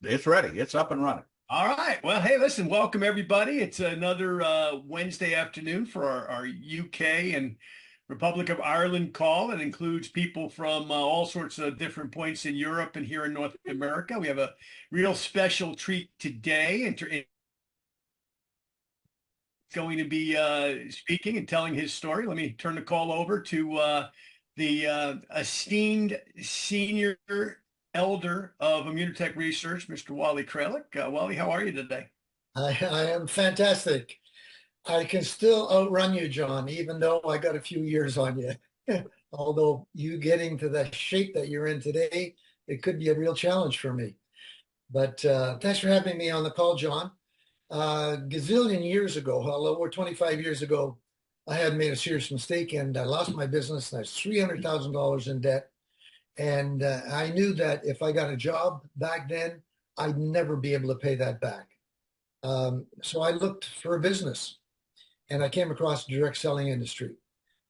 it's ready. It's up and running. All right. Well, hey, listen, welcome everybody. It's another Wednesday afternoon for our UK and Republic of Ireland call. It includes people from all sorts of different points in Europe and here in North America. We have a real special treat today, and going to be speaking and telling his story. Let me turn the call over to the esteemed senior elder of Immunotech Research, Mr. Wally Kralik. Wally, how are you today? I am fantastic. I can still outrun you, John, even though I got a few years on you. Although you getting to the shape that you're in today, it could be a real challenge for me. But thanks for having me on the call, John. Gazillion years ago, over 25 years ago, I had made a serious mistake and I lost my business. And I was $300,000 in debt. And I knew that if I got a job back then, I'd never be able to pay that back. So I looked for a business and I came across the direct selling industry.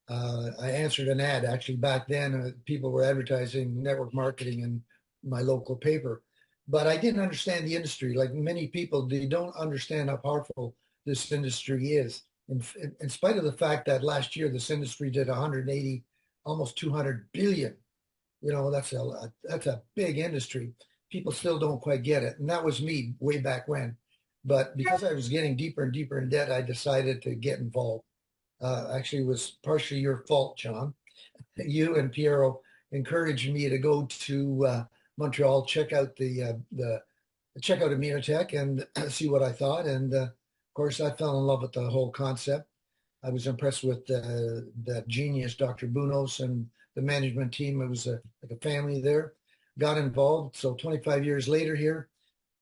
I answered an ad actually back then. People were advertising network marketing in my local paper, but I didn't understand the industry. Like many people, they don't understand how powerful this industry is. In spite of the fact that last year this industry did 180, almost 200 billion. You know, that's a big industry. People still don't quite get it. And that was me way back when. But because I was getting deeper and deeper in debt, I decided to get involved. Actually, it was partially your fault, John. You and Piero encouraged me to go to Montreal, check out Immunotech and see what I thought. And of course, I fell in love with the whole concept. I was impressed with that genius, Dr. Bunos, and the management team. It was like a family there. Got involved. So 25 years later here,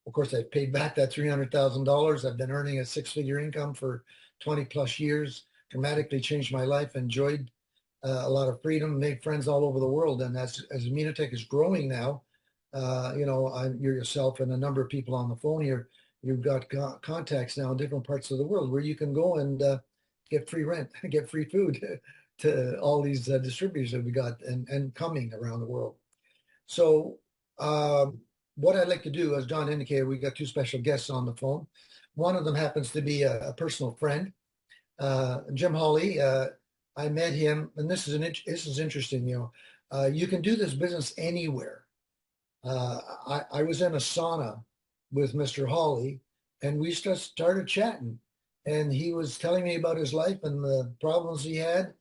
of course, I paid back that $300,000. I've been earning a six-figure income for 20 plus years. Dramatically changed my life. Enjoyed a lot of freedom. Made friends all over the world. And as Immunotech is growing now, you're yourself and a number of people on the phone here. You've got contacts now in different parts of the world where you can go and get free rent, get free food to all these distributors that we got and coming around the world. So what I'd like to do, as John indicated, we got two special guests on the phone. One of them happens to be a personal friend, Jim Hawley. I met him, and this is interesting. You can do this business anywhere. I was in a sauna with Mr. Hawley, and we just started chatting. And he was telling me about his life and the problems he had.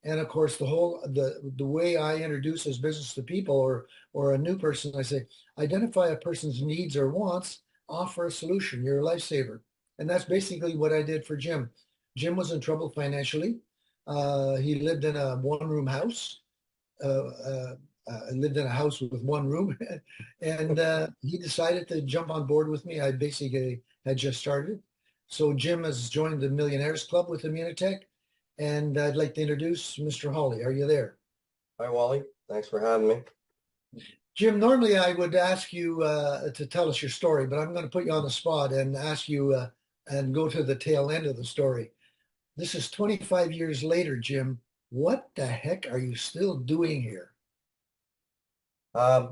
And of course, the way I introduce his business to people or a new person, I say, identify a person's needs or wants, offer a solution. You're a lifesaver. And that's basically what I did for Jim. Jim was in trouble financially. He lived in a one-room house. Lived in a house with one room. And he decided to jump on board with me. I basically had just started. So Jim has joined the Millionaires Club with Immunotech. And I'd like to introduce Mr. Hawley. Are you there? Hi, Wally. Thanks for having me. Jim, normally I would ask you to tell us your story, but I'm going to put you on the spot and ask you and go to the tail end of the story. This is 25 years later, Jim. What the heck are you still doing here? I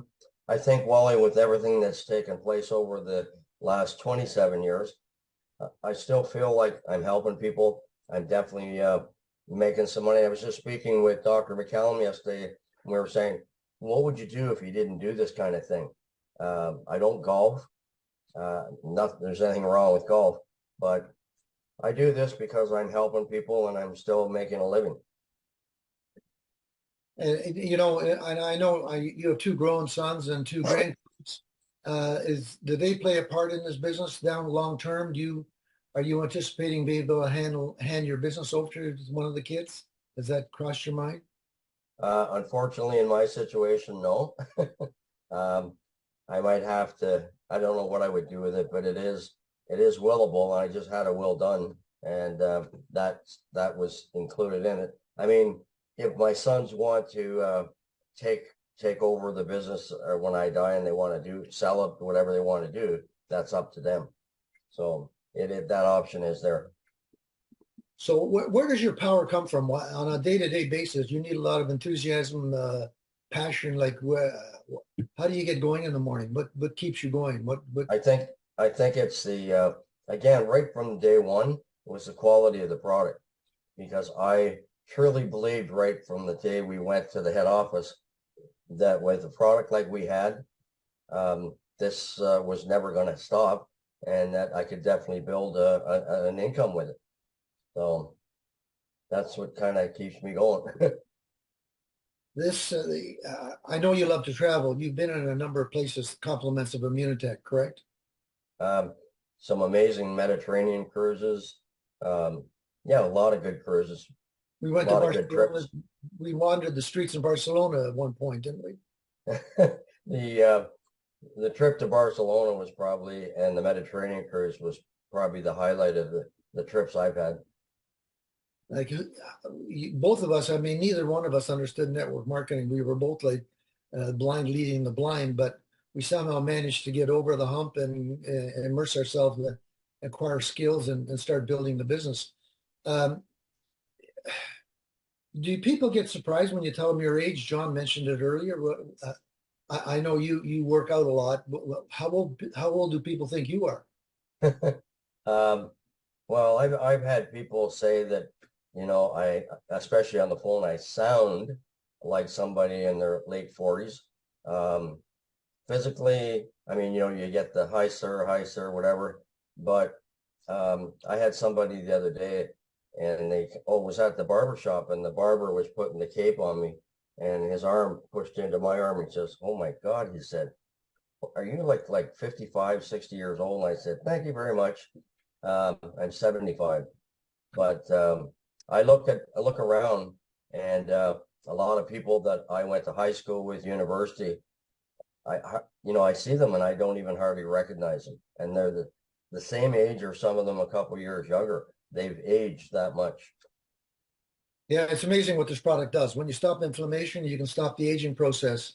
think, Wally, with everything that's taken place over the last 27 years, I still feel like I'm helping people. I'm definitely making some money. I was just speaking with Dr. McCallum yesterday, and we were saying, what would you do if you didn't do this kind of thing? I don't golf. Not there's anything wrong with golf, but I do this because I'm helping people and I'm still making a living. And I know you have two grown sons and two grandkids. Do they play a part in this business down long term? Are you anticipating being able to hand your business over to one of the kids? Has that crossed your mind? Unfortunately, in my situation, no. I might have to. I don't know what I would do with it, but it is willable. I just had a will done, and that was included in it. I mean, if my sons want to take over the business or when I die and they want to sell it, whatever they want to do, that's up to them. So that option is there. So where does your power come from? On a day-to-day basis, you need a lot of enthusiasm, passion? Like, how do you get going in the morning? What keeps you going? What? I think it's the again, right from day one was the quality of the product, because I truly believed right from the day we went to the head office that with a product like we had, this was never going to stop, and that I could definitely build an income with it. So that's what kind of keeps me going. This, I know you love to travel. You've been in a number of places, compliments of Immunotech, correct? Some amazing Mediterranean cruises. Yeah, a lot of good cruises, We a went to lot of good Barcelona. trips. We wandered the streets of Barcelona at one point, didn't we? The trip to Barcelona was probably, and the Mediterranean cruise was probably the highlight of the trips I've had. Like both of us, I mean, neither one of us understood network marketing. We were both like blind leading the blind, but we somehow managed to get over the hump and immerse ourselves, and acquire skills and start building the business. Um, do people get surprised when you tell them your age? John mentioned it earlier. I know you work out a lot. How old do people think you are? Um, well, I've had people say that, I, especially on the phone, I sound like somebody in their late 40s. Physically, I mean, you get the hi sir, whatever. But I had somebody the other day, and they was at the barber shop, and the barber was putting the cape on me, and his arm pushed into my arm. And says, "Oh my God," he said, "are you like 55, 60 years old?" And I said, "Thank you very much. I'm 75." But I look around, and a lot of people that I went to high school with, university, I see them and I don't even hardly recognize them. And they're the same age, or some of them a couple years younger. They've aged that much. Yeah, it's amazing what this product does. When you stop inflammation, you can stop the aging process.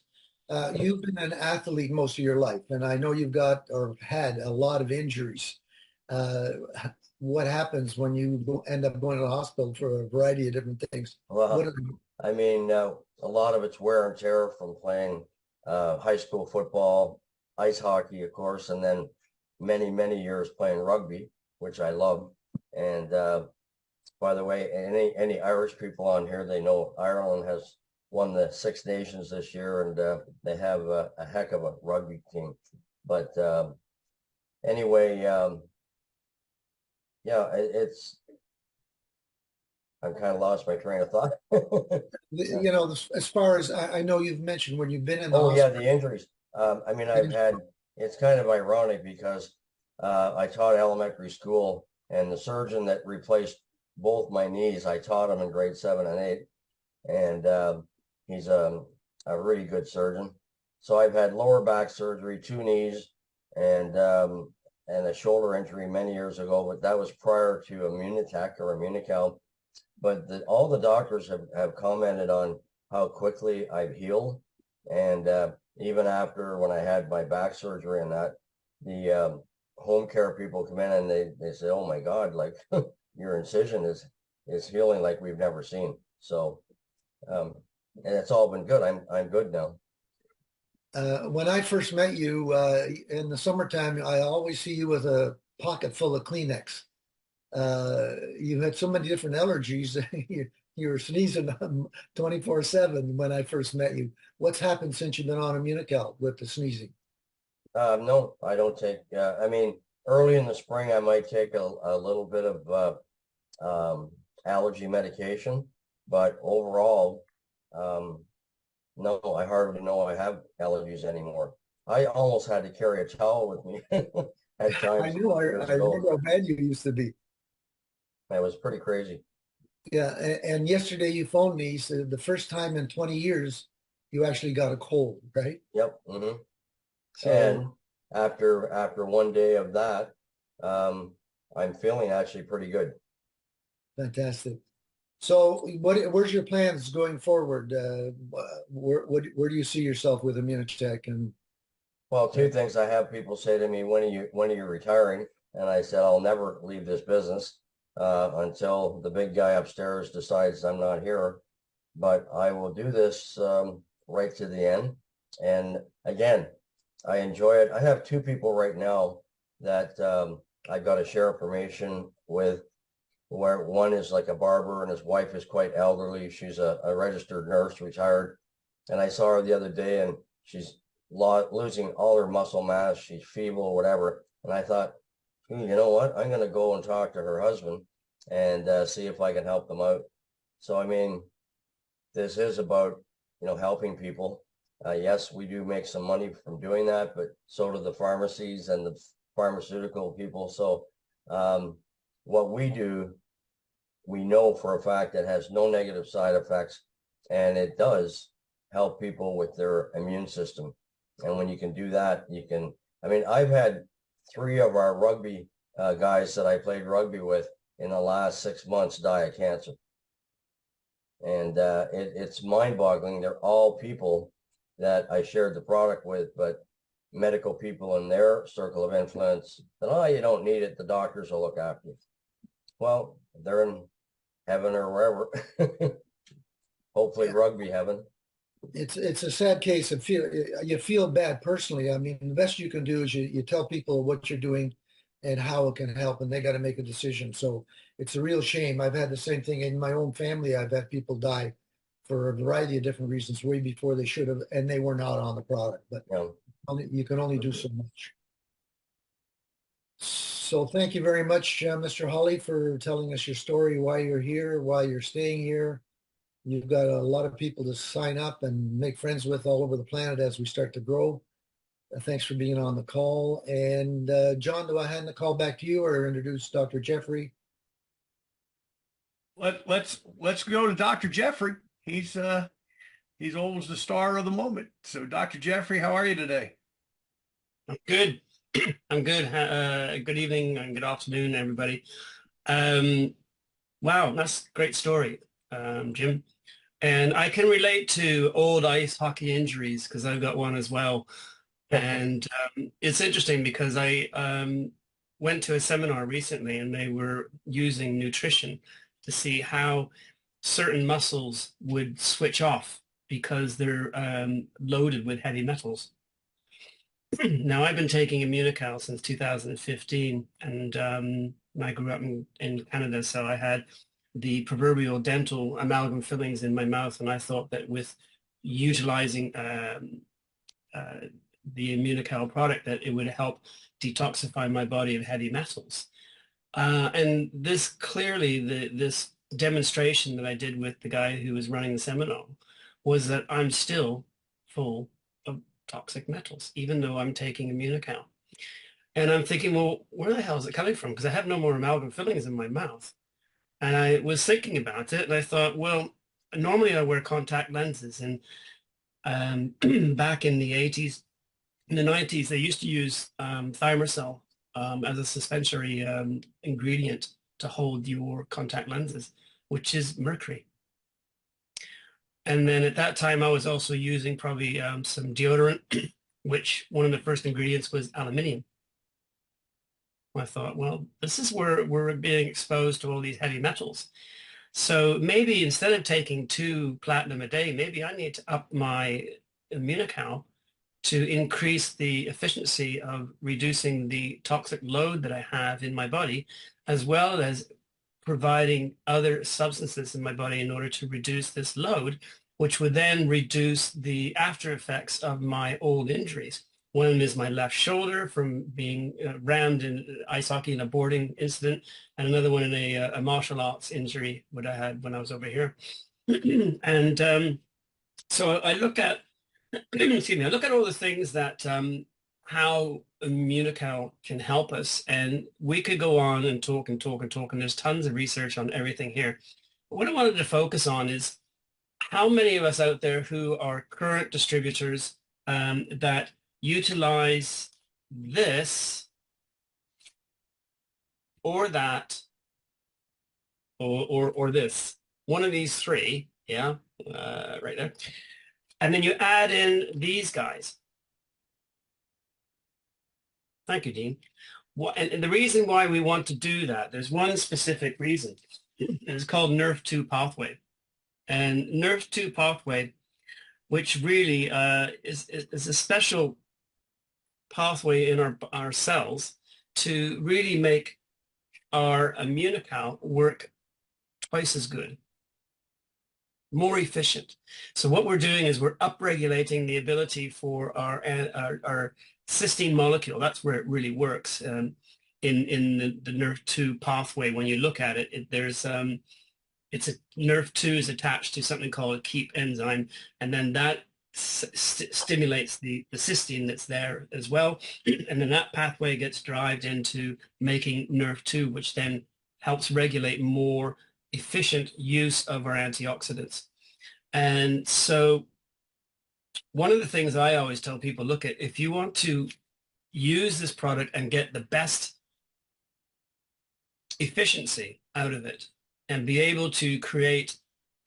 You've been an athlete most of your life, and I know you've got or had a lot of injuries. Uh, what happens when you end up going to the hospital for a variety of different things? What Well, are the, I mean, a lot of it's wear and tear from playing high school football, ice hockey, of course, and then many, many years playing rugby, which I love. And by the way, any Irish people on here, they know Ireland has won the Six Nations this year, and they have a heck of a rugby team. But anyway, yeah, it's I've kind of lost my train of thought. as far as I know, you've mentioned when you've been in the Oh yeah, hospital. the injuries. I mean, it's kind of ironic because I taught elementary school, and the surgeon that replaced both my knees, I taught him in grade 7 and 8, and he's a really good surgeon. So I've had lower back surgery, two knees, and a shoulder injury many years ago, but that was prior to Immunotech or Immunical. But all the doctors have commented on how quickly I've healed. And even after when I had my back surgery and that, the home care people come in and they say, "Oh my God, like your incision is healing like we've never seen." So and it's all been good. I'm good now. When I first met you in the summertime, I always see you with a pocket full of Kleenex. You had so many different allergies. You were sneezing 24/7 when I first met you. What's happened since you've been on Immunical with the sneezing? No, I don't take. I mean, early in the spring, I might take a little bit of allergy medication, but overall, um, no, I hardly know I have allergies anymore. I almost had to carry a towel with me at I times knew years I ago. remember how bad you used to be. It was pretty crazy. Yeah, and yesterday you phoned me. You said the first time in 20 years you actually got a cold, right? Yep. So And after one day of that, um, I'm feeling actually pretty good. fantastic. So where's your plans going forward? Where do you see yourself with Immunotech? And Well, two things. I have people say to me, when are you retiring? And I said, I'll never leave this business until the big guy upstairs decides I'm not here. But I will do this right to the end. And again, I enjoy it. I have two people right now that I got to share information with, where one is like a barber and his wife is quite elderly. She's a registered nurse, retired. And I saw her the other day and she's losing all her muscle mass. She's feeble, whatever. And I thought, you know what? I'm going to go and talk to her husband and see if I can help them out. So, I mean, this is about, helping people. Yes, we do make some money from doing that, but so do the pharmacies and the pharmaceutical people. So what we do, we know for a fact that has no negative side effects, and it does help people with their immune system. And when you can do that, I've had 3 of our rugby guys that I played rugby with in the last 6 months die of cancer. And it's mind-boggling. They're all people that I shared the product with, but medical people in their circle of influence, then, oh, you don't need it. The doctors will look after you. Well, they're in heaven or wherever. Hopefully rugby heaven. It's a sad case of you feel bad personally. I mean, the best you can do is you tell people what you're doing and how it can help, and they got to make a decision. So it's a real shame. I've had the same thing in my own family. I've had people die for a variety of different reasons way before they should have, and they were not on the product. But you can only do so much. So thank you very much, Mr. Hawley, for telling us your story, why you're here, why you're staying here. You've got a lot of people to sign up and make friends with all over the planet as we start to grow. Thanks for being on the call. And John, do I hand the call back to you or introduce Dr. Jeffrey? Let's go to Dr. Jeffrey. He's always the star of the moment. So Dr. Jeffrey, how are you today? I'm good. I'm good. Good evening and good afternoon, everybody. Wow, that's a great story, Jim. And I can relate to old ice hockey injuries because I've got one as well. And it's interesting because I went to a seminar recently and they were using nutrition to see how certain muscles would switch off because they're loaded with heavy metals. Now, I've been taking Immunical since 2015, and I grew up in Canada, so I had the proverbial dental amalgam fillings in my mouth, and I thought that with utilizing the Immunical product that it would help detoxify my body of heavy metals. And this clearly, this demonstration that I did with the guy who was running the seminar was that I'm still full of toxic metals, even though I'm taking Immunical. And I'm thinking, well, where the hell is it coming from? Because I have no more amalgam fillings in my mouth. And I was thinking about it, and I thought, well, normally I wear contact lenses, and back in the 80s, in the 90s, they used to use thimerosal as a suspensory ingredient to hold your contact lenses, which is mercury. And then at that time, I was also using probably some deodorant, which one of the first ingredients was aluminium. I thought, well, this is where we're being exposed to all these heavy metals. So maybe instead of taking 2 platinum a day, maybe I need to up my Immunical to increase the efficiency of reducing the toxic load that I have in my body, as well as providing other substances in my body in order to reduce this load, which would then reduce the after effects of my old injuries. One is my left shoulder from being rammed in ice hockey in a boarding incident, and another one in a martial arts injury that I had when I was over here. And so I look at, excuse me, I look at all the things that how Immunical can help us, and we could go on and talk and talk and talk, and there's tons of research on everything here. But what I wanted to focus on is how many of us out there who are current distributors that utilize this or that or this, one of these 3, yeah, right there. And then you add in these guys. Thank you, Dean. And the reason why we want to do that, there's one specific reason. It's called NRF2 pathway. And NRF2 pathway which really is a special pathway in our cells to really make our Immunocal work twice as good, more efficient. So what we're doing is we're upregulating the ability for our cysteine molecule. That's where it really works in the NRF2 pathway. When you look at it, there's it's a NRF2 is attached to something called a KEAP enzyme, and then that stimulates the cysteine that's there as well, and then that pathway gets driven into making NRF2, which then helps regulate more efficient use of our antioxidants. And so one of the things I always tell people, look at, if you want to use this product and get the best efficiency out of it and be able to create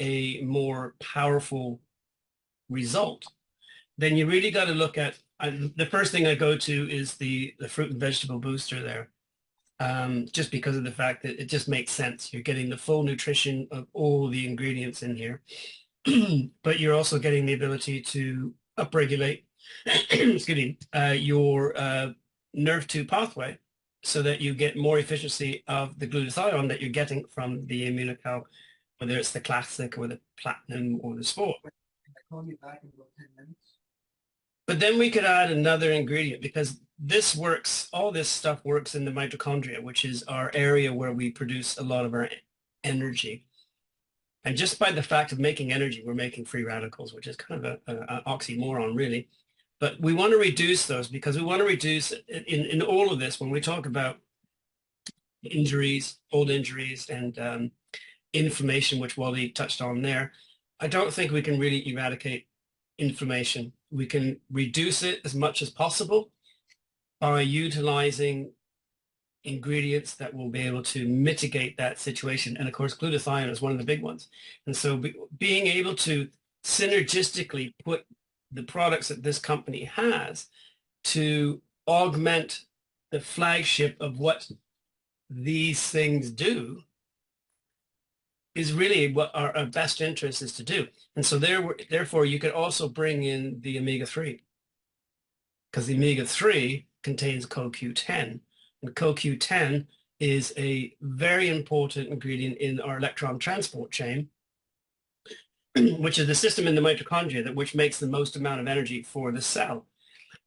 a more powerful result, then you really got to look at, the first thing I go to is the fruit and vegetable booster there. Just because of the fact that it just makes sense. You're getting the full nutrition of all the ingredients in here, but you're also getting the ability to upregulate excuse me, your NRF2 pathway so that you get more efficiency of the glutathione that you're getting from the Immunocal, whether it's the classic or the platinum or the sport. Can I call you back in about 10 minutes? But then we could add another ingredient, because this works, all this stuff works in the mitochondria, which is our area where we produce a lot of our energy. And just by the fact of making energy, we're making free radicals, which is kind of an oxymoron, really. But we want to reduce those, because we want to reduce in all of this, when we talk about injuries, old injuries, and inflammation, which Wally touched on there, I don't think we can really eradicate inflammation. We can reduce it as much as possible by utilizing ingredients that will be able to mitigate that situation. And of course, glutathione is one of the big ones. And so being able to synergistically put the products that this company has to augment the flagship of what these things do is really what our best interest is to do. And so therefore, you could also bring in the omega-3, because the omega-3 contains CoQ10. And CoQ10 is a very important ingredient in our electron transport chain, which is the system in the mitochondria which makes the most amount of energy for the cell.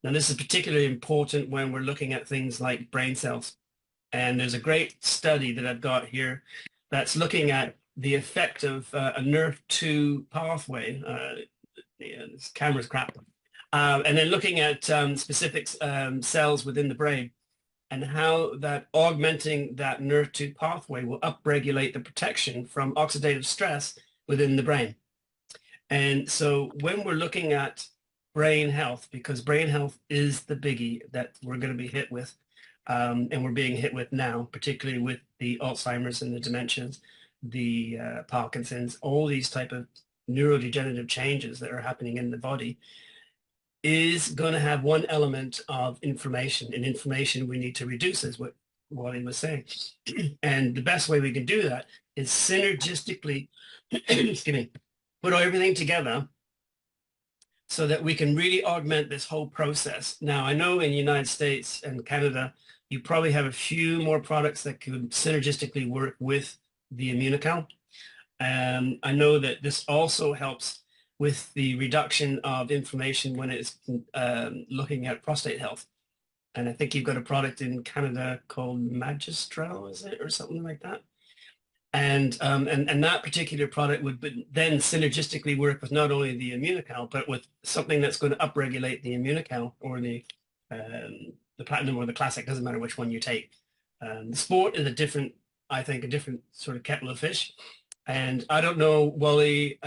Now, this is particularly important when we're looking at things like brain cells. And there's a great study that I've got here that's looking at the effect of a NRF2 pathway. This camera's crap. And then looking at specific cells within the brain, and how that augmenting that NRF2 pathway will upregulate the protection from oxidative stress within the brain. And so when we're looking at brain health, because brain health is the biggie that we're going to be hit with, and we're being hit with now, particularly with the Alzheimer's and the dementias, the Parkinson's, all these type of neurodegenerative changes that are happening in the body, is going to have one element of inflammation, and inflammation we need to reduce, is what Wally was saying. And the best way we can do that is synergistically excuse me, put everything together so that we can really augment this whole process. Now, I know in the United States and Canada, you probably have a few more products that could synergistically work with the Immunocal. I know that this also helps with the reduction of inflammation when it's looking at prostate health. And I think you've got a product in Canada called Magistral, is it, or something like that? And that particular product would then synergistically work with not only the Immunocal, but with something that's going to upregulate the Immunocal, or the platinum or the classic, doesn't matter which one you take. The sport is I think a different sort of kettle of fish. And I don't know, Wally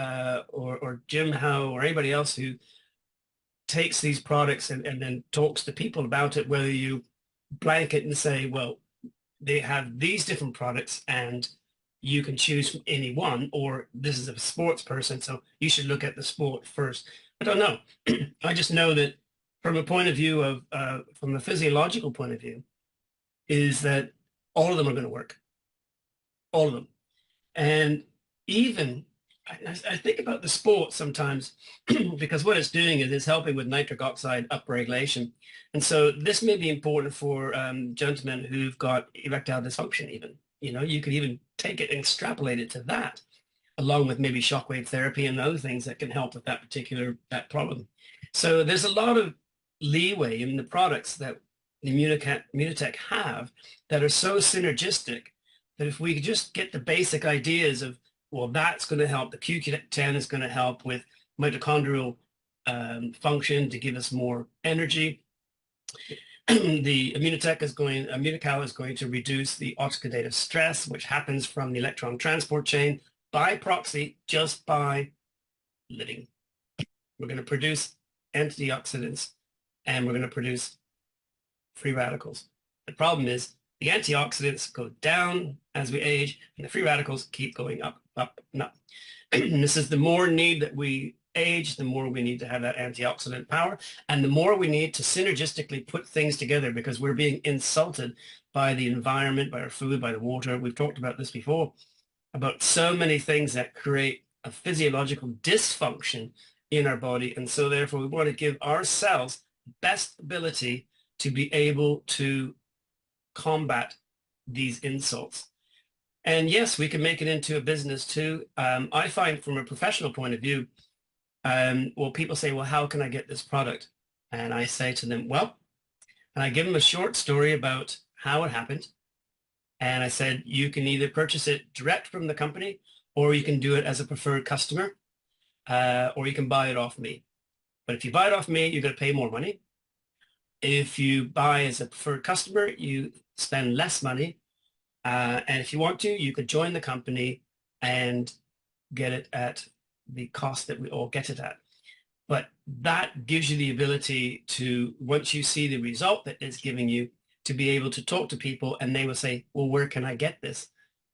or Jim Howe or anybody else who takes these products and then talks to people about it, whether you blanket and say, well, they have these different products and you can choose from any one, or this is a sports person, so you should look at the sport first. I don't know. I just know that from a point of view of, from a physiological point of view, is that all of them are going to work. All of them. And even I think about the sport sometimes because what it's doing is it's helping with nitric oxide upregulation. And so this may be important for gentlemen who've got erectile dysfunction even. You know, you could even take it and extrapolate it to that, along with maybe shockwave therapy and other things that can help with that problem. So there's a lot of leeway in the products that the Immunotech have that are so synergistic that if we could just get the basic ideas of, well, that's going to help, the CoQ10 is going to help with mitochondrial function to give us more energy. The Immunical is going to reduce the oxidative stress, which happens from the electron transport chain by proxy, just by living. We're going to produce antioxidants and we're going to produce free radicals. The problem is the antioxidants go down as we age and the free radicals keep going up, up, and up. And this is the more need that we age, the more we need to have that antioxidant power and the more we need to synergistically put things together because we're being insulted by the environment, by our food, by the water. We've talked about this before, about so many things that create a physiological dysfunction in our body. And so therefore we want to give ourselves best ability to be able to combat these insults. And yes, we can make it into a business too. I find from a professional point of view, well, people say, well, how can I get this product? And I say to them, well, and I give them a short story about how it happened. And I said, you can either purchase it direct from the company, or you can do it as a preferred customer, or you can buy it off me. But if you buy it off me, you're going to pay more money. If you buy as a preferred customer, you spend less money. And if you want to, you could join the company and get it at the cost that we all get it at. But that gives you the ability to, once you see the result that it's giving you, to be able to talk to people and they will say, well, where can I get this?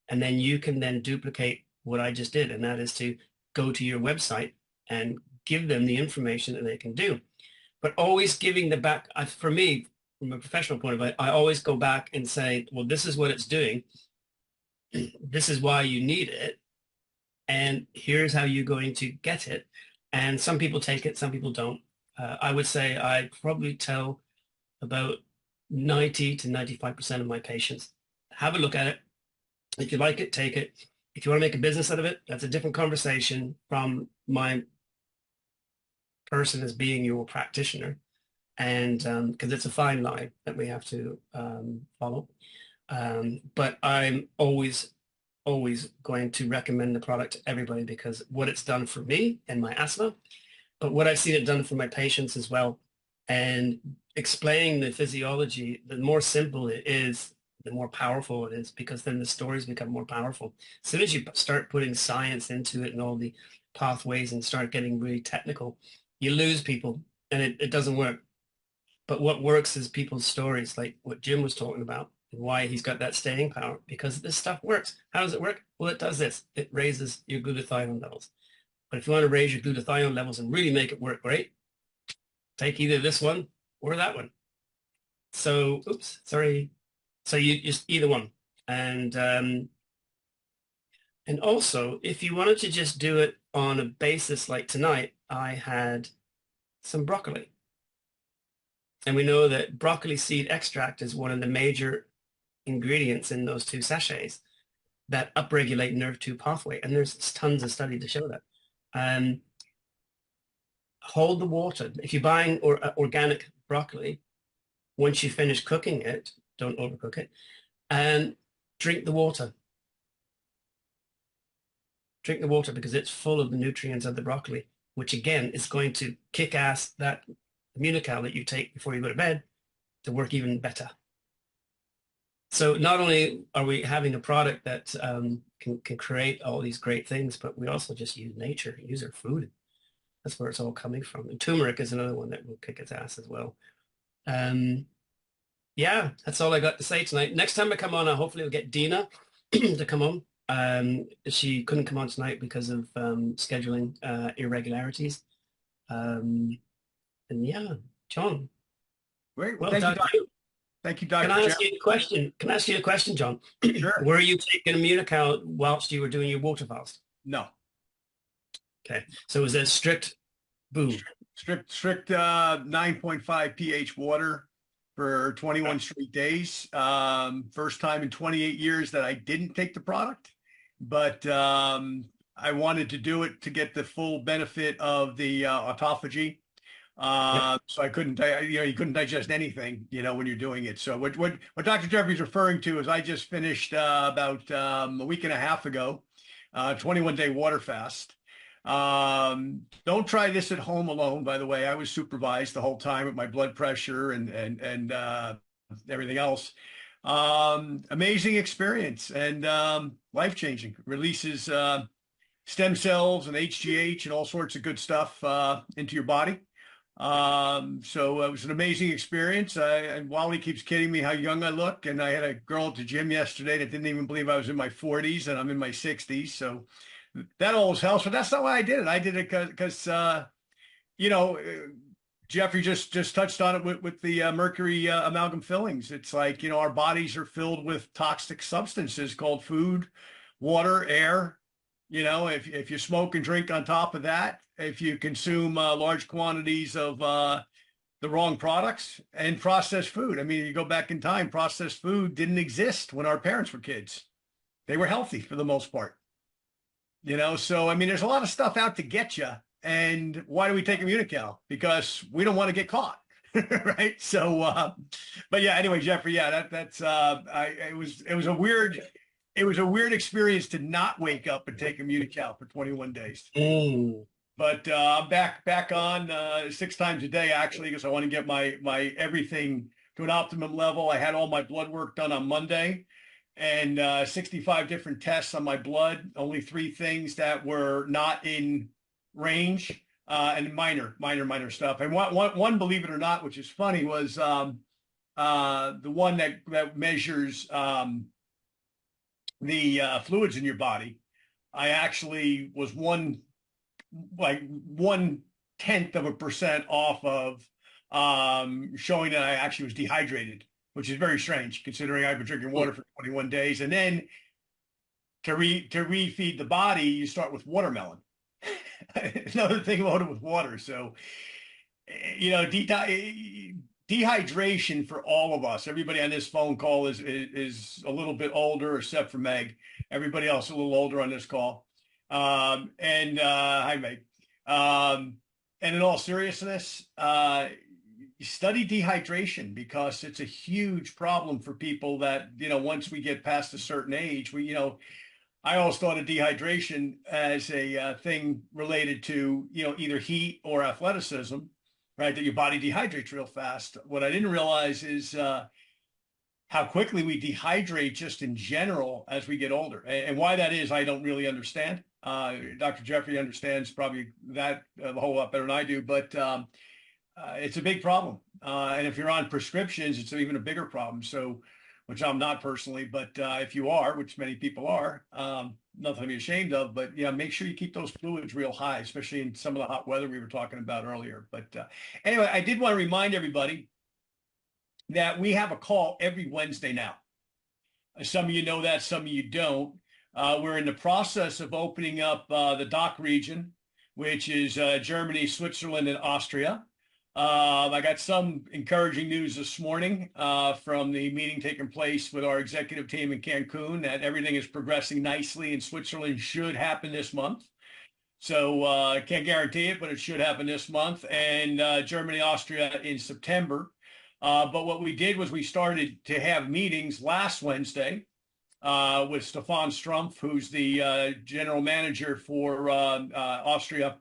And then you can then duplicate what I just did. And that is to go to your website and give them the information that they can do. But always giving the back, for me, from a professional point of view, I always go back and say, well, this is what it's doing. This is why you need it. And here's how you're going to get it. And some people take it, some people don't. I would say I probably tell about 90 to 95% of my patients, have a look at it. If you like it, take it. If you want to make a business out of it, that's a different conversation from my person as being your practitioner. And because it's a fine line that we have to follow. But I'm always going to recommend the product to everybody because what it's done for me and my asthma, but what I've seen it done for my patients as well. And explaining the physiology, the more simple it is, the more powerful it is, because then the stories become more powerful. As soon as you start putting science into it and all the pathways and start getting really technical, you lose people and it doesn't work. But what works is people's stories, like what Jim was talking about, and why he's got that staying power, because this stuff works. How does it work? Well, it does this. It raises your glutathione levels. But if you want to raise your glutathione levels and really make it work great, take either this one or that one. So, oops, sorry. So you just either one. And also, if you wanted to just do it on a basis like tonight, I had some broccoli. And we know that broccoli seed extract is one of the major ingredients in those 2 sachets that upregulate NRF2 pathway. And there's tons of study to show that. Hold the water. If you're buying organic broccoli, once you finish cooking it, don't overcook it, and drink the water. Drink the water because it's full of the nutrients of the broccoli, which again is going to kick ass that Immunical that you take before you go to bed to work even better. So not only are we having a product that can create all these great things, but we also just use nature, use our food. That's where it's all coming from. And turmeric is another one that will kick its ass as well. Yeah, that's all I got to say tonight. Next time I come on, hopefully we'll get Dina to come on. She couldn't come on tonight because of scheduling irregularities. And yeah, John. Great. Well, Well thank you, done. Doctor. Thank you, Dr. Can I Jeff. ask you a question? Can I ask you a question, John? Sure. Were you taking Immunical whilst you were doing your water fast? No. Okay. So was that strict boom? Strict 9.5 pH water for 21 straight days. First time in 28 years that I didn't take the product, but I wanted to do it to get the full benefit of the autophagy. Yep. So I couldn't, you couldn't digest anything, when you're doing it. So what Dr. Jeffrey's referring to is I just finished about a week and a half ago, 21-day water fast. Don't try this at home alone, by the way. I was supervised the whole time with my blood pressure and everything else. Amazing experience and life-changing. Releases stem cells and HGH and all sorts of good stuff into your body. So it was an amazing experience. And Wally keeps kidding me how young I look. And I had a girl at the gym yesterday that didn't even believe I was in my 40s and I'm in my 60s. So that always helps, but that's not why I did it. I did it because Jeffrey just touched on it with the mercury amalgam fillings. It's like, our bodies are filled with toxic substances called food, water, air. If you smoke and drink on top of that, if you consume large quantities of the wrong products and processed food. I mean, you go back in time, processed food didn't exist when our parents were kids. They were healthy for the most part. So I mean, there's a lot of stuff out to get you. And why do we take Immunical? Because we don't want to get caught, right? So, but yeah. Anyway, Jeffrey, yeah, it was a weird experience to not wake up and take Immunical for 21 days. Mm. But I'm back on 6 times a day actually, because I want to get my everything to an optimum level. I had all my blood work done on Monday. And 65 different tests on my blood, only 3 things that were not in range, and minor stuff. And one, believe it or not, which is funny, was the one that measures the fluids in your body. I actually was 1/10% off of showing that I actually was dehydrated, which is very strange considering I've been drinking water for 21 days. And then to refeed the body, you start with watermelon. Another thing loaded with water. So, dehydration for all of us, everybody on this phone call is a little bit older, except for Meg. Everybody else a little older on this call. Hi, Meg. And in all seriousness, study dehydration, because it's a huge problem for people that, once we get past a certain age, I always thought of dehydration as a thing related to, either heat or athleticism, right? That your body dehydrates real fast. What I didn't realize is how quickly we dehydrate just in general as we get older. And why that is, I don't really understand. Dr. Jeffrey understands probably that a whole lot better than I do, but it's a big problem. And if you're on prescriptions, it's even a bigger problem. So, which I'm not personally, but if you are, which many people are, nothing to be ashamed of, but yeah, make sure you keep those fluids real high, especially in some of the hot weather we were talking about earlier. But anyway, I did want to remind everybody that we have a call every Wednesday now. Some of you know that, some of you don't. We're in the process of opening up the DACH region, which is Germany, Switzerland, and Austria. I got some encouraging news this morning from the meeting taking place with our executive team in Cancun, that everything is progressing nicely, and Switzerland should happen this month. So I can't guarantee it, but it should happen this month. And Germany, Austria in September. But what we did was we started to have meetings last Wednesday with Stefan Strumpf, who's the general manager for Austria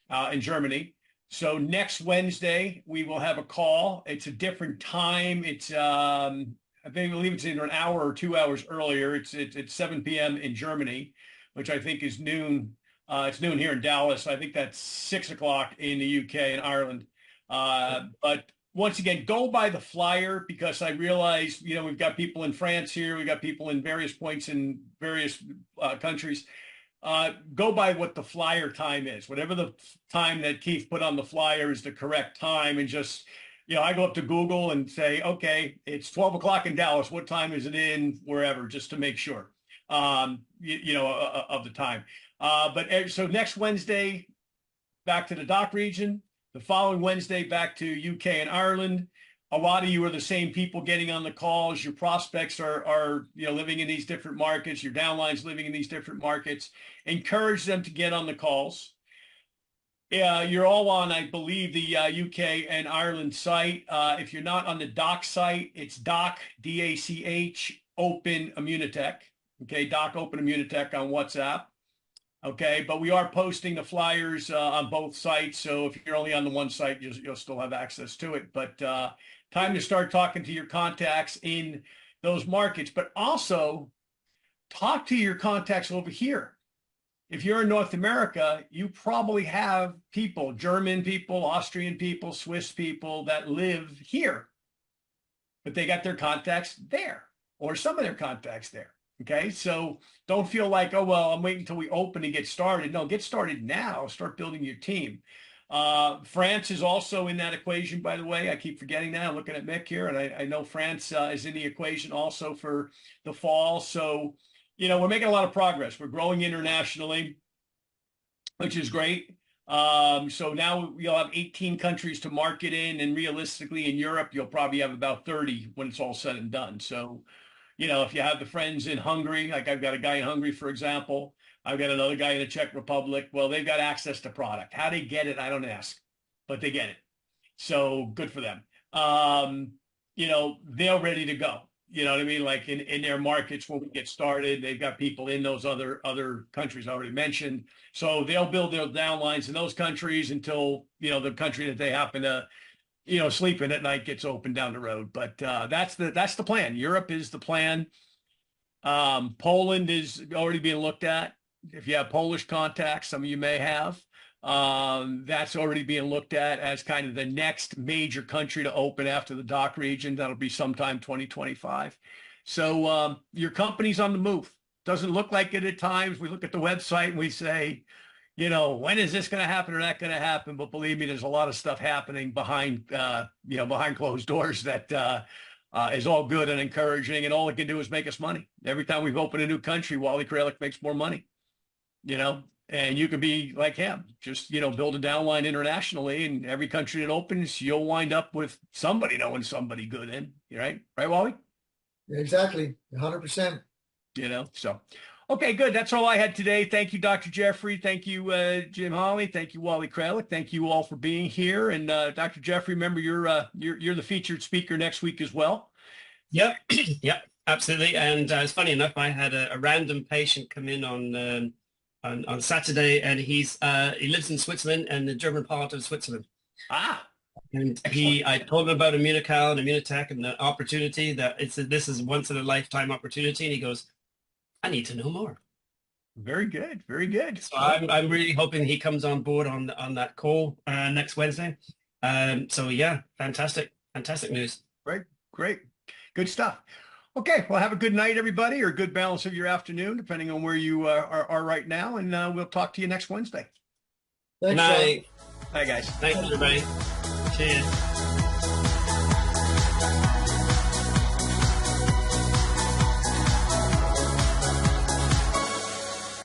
and Germany. So next Wednesday, we will have a call. It's a different time. It's, I believe it's either an hour or 2 hours earlier. It's 7 p.m. in Germany, which I think is noon. It's noon here in Dallas. I think that's 6 o'clock in the UK and Ireland. But once again, go by the flyer, because I realize, we've got people in France here. We've got people in various points in various countries. Go by what the flyer time is. Whatever the time that Keith put on the flyer is the correct time. And just, I go up to Google and say, okay, it's 12 o'clock in Dallas. What time is it in wherever, just to make sure, of the time. So next Wednesday, back to the DACH region. The following Wednesday, back to UK and Ireland. A lot of you are the same people getting on the calls. Your prospects are living in these different markets. Your downlines living in these different markets. Encourage them to get on the calls. You're all on, I believe, the UK and Ireland site. If you're not on the DACH site, it's DACH, D-A-C-H, Open Immunotech. Okay, DACH Open Immunotech on WhatsApp. Okay, but we are posting the flyers on both sites. So if you're only on the one site, you'll still have access to it. But time to start talking to your contacts in those markets, but also talk to your contacts over here. If you're in North America, you probably have people, German people, Austrian people, Swiss people that live here, but they got their contacts there or some of their contacts there. Okay, so don't feel like, oh, well, I'm waiting until we open to get started. No, get started now. Start building your team. France is also in that equation, by the way. I keep forgetting that. I'm looking at Mick here, and I know France is in the equation also for the fall. So, we're making a lot of progress. We're growing internationally, which is great. So now you'll have 18 countries to market in, and realistically in Europe, you'll probably have about 30 when it's all said and done. So, if you have the friends in Hungary, like I've got a guy in Hungary, for example, I've got another guy in the Czech Republic. Well, they've got access to product. How they get it, I don't ask, but they get it. So good for them. They're ready to go. You know what I mean? Like in their markets when we get started, they've got people in those other countries I already mentioned. So they'll build their downlines in those countries until, the country that they happen to sleep in at night gets open down the road. But that's the plan. Europe is the plan. Poland is already being looked at. If you have Polish contacts, some of you may have, that's already being looked at as kind of the next major country to open after the DACH region. That'll be sometime 2025. So your company's on the move. Doesn't look like it at times. We look at the website and we say, when is this going to happen or that going to happen? But believe me, there's a lot of stuff happening behind closed doors that is all good and encouraging. And all it can do is make us money. Every time we've opened a new country, Wally Kralik makes more money, and you can be like him, just, build a downline internationally, and every country that opens, you'll wind up with somebody knowing somebody good in, right? Right, Wally? Exactly. 100%. So. Okay, good. That's all I had today. Thank you, Dr. Jeffrey. Thank you, Jim Holly. Thank you, Wally Kralik. Thank you all for being here. And Dr. Jeffrey, remember you're the featured speaker next week as well. Yep, yep, absolutely. And it's funny enough, I had a random patient come in on Saturday, and he lives in Switzerland and the German part of Switzerland. And I told him about Immunocal and Immunotech and the opportunity that this is once in a lifetime opportunity, and he goes, I need to know more. Very good. Very good. So I'm really hoping he comes on board on that call next Wednesday. So yeah, fantastic news. Great. Good stuff. Okay. Well, have a good night, everybody, or a good balance of your afternoon, depending on where you are right now. And we'll talk to you next Wednesday. Thanks, Good night. Bye, guys. Thanks, everybody. Cheers.